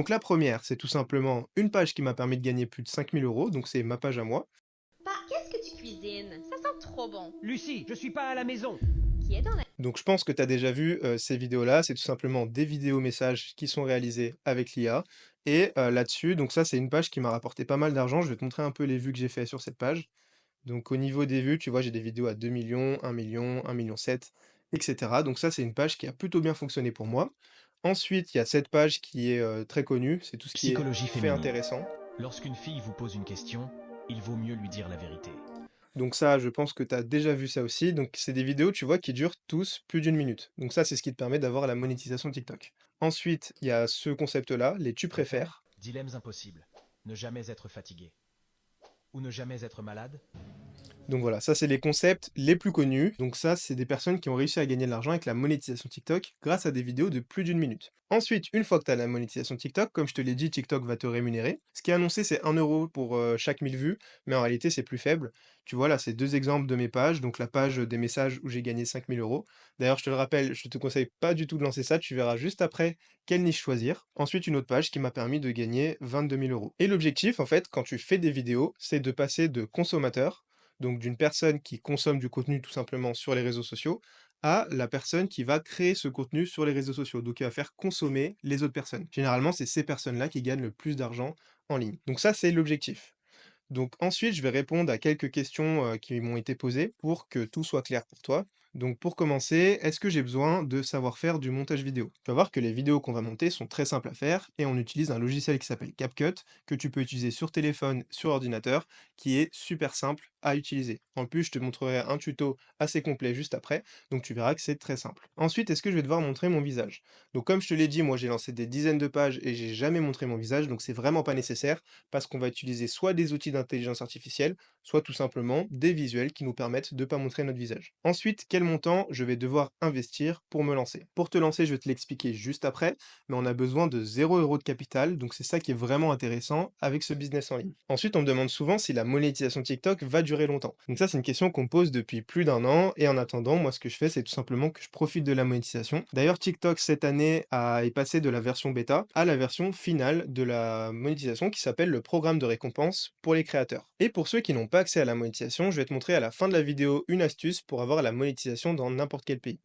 Donc la première, c'est tout simplement une page qui m'a permis de gagner plus de 5 000 €, donc c'est ma page à moi. Qu'est-ce que tu cuisines? Ça sent trop bon. Lucie, je suis pas à la maison. Qui est dans la... Donc je pense que tu as déjà vu ces vidéos-là, c'est tout simplement des vidéos messages qui sont réalisées avec l'IA. Et là-dessus, donc ça c'est une page qui m'a rapporté pas mal d'argent. Je vais te montrer un peu les vues que j'ai fait sur cette page. Donc au niveau des vues, tu vois, j'ai des vidéos à 2 millions, 1 million, 1,7 million, etc. Donc ça c'est une page qui a plutôt bien fonctionné pour moi. Ensuite, il y a cette page qui est très connue, c'est tout ce qui est Psychologie fait féminine. intéressant. Lorsqu'une fille vous pose une question, il vaut mieux lui dire la vérité. Donc ça, je pense que tu as déjà vu ça aussi. Donc c'est des vidéos, tu vois, qui durent tous plus d'une minute. Donc ça, c'est ce qui te permet d'avoir la monétisation TikTok. Ensuite, il y a ce concept-là, les tu préfères. Dilemmes impossibles. Ne jamais être fatigué. Ou ne jamais être malade. Donc voilà, ça c'est les concepts les plus connus. Donc ça, c'est des personnes qui ont réussi à gagner de l'argent avec la monétisation TikTok grâce à des vidéos de plus d'une minute. Ensuite, une fois que tu as la monétisation TikTok, comme je te l'ai dit, TikTok va te rémunérer. Ce qui est annoncé, c'est 1 € pour chaque 1000 vues, mais en réalité, c'est plus faible. Tu vois, là, c'est deux exemples de mes pages. Donc la page des messages où j'ai gagné 5 000 €. D'ailleurs, je te le rappelle, je te conseille pas du tout de lancer ça. Tu verras juste après quelle niche choisir. Ensuite, une autre page qui m'a permis de gagner 22 000 €. Et l'objectif, en fait, quand tu fais des vidéos, c'est de passer de consommateur, donc d'une personne qui consomme du contenu tout simplement sur les réseaux sociaux, à la personne qui va créer ce contenu sur les réseaux sociaux, donc qui va faire consommer les autres personnes. Généralement, c'est ces personnes-là qui gagnent le plus d'argent en ligne. Donc ça, c'est l'objectif. Donc ensuite, je vais répondre à quelques questions qui m'ont été posées pour que tout soit clair pour toi. Donc pour commencer, est-ce que j'ai besoin de savoir faire du montage vidéo? Tu vas voir que les vidéos qu'on va monter sont très simples à faire et on utilise un logiciel qui s'appelle CapCut, que tu peux utiliser sur téléphone, sur ordinateur, qui est super simple à utiliser. En plus, je te montrerai un tuto assez complet juste après, donc tu verras que c'est très simple. Ensuite, est-ce que je vais devoir montrer mon visage? Donc comme je te l'ai dit, moi j'ai lancé des dizaines de pages et j'ai jamais montré mon visage, donc c'est vraiment pas nécessaire parce qu'on va utiliser soit des outils d'intelligence artificielle, soit tout simplement des visuels qui nous permettent de ne pas montrer notre visage. Ensuite, quel montant je vais devoir investir pour me lancer? Pour te lancer, je vais te l'expliquer juste après, mais on a besoin de 0 € de capital, donc c'est ça qui est vraiment intéressant avec ce business en ligne. Ensuite, on me demande souvent si la monétisation TikTok va durer longtemps. Donc ça, c'est une question qu'on me pose depuis plus d'un an, et en attendant, moi, ce que je fais, c'est tout simplement que je profite de la monétisation. D'ailleurs, TikTok, cette année, est passé de la version bêta à la version finale de la monétisation qui s'appelle le programme de récompense pour les créateurs. Et pour ceux qui n'ont pas accès à la monétisation, je vais te montrer à la fin de la vidéo une astuce pour avoir la monétisation dans n'importe quel pays.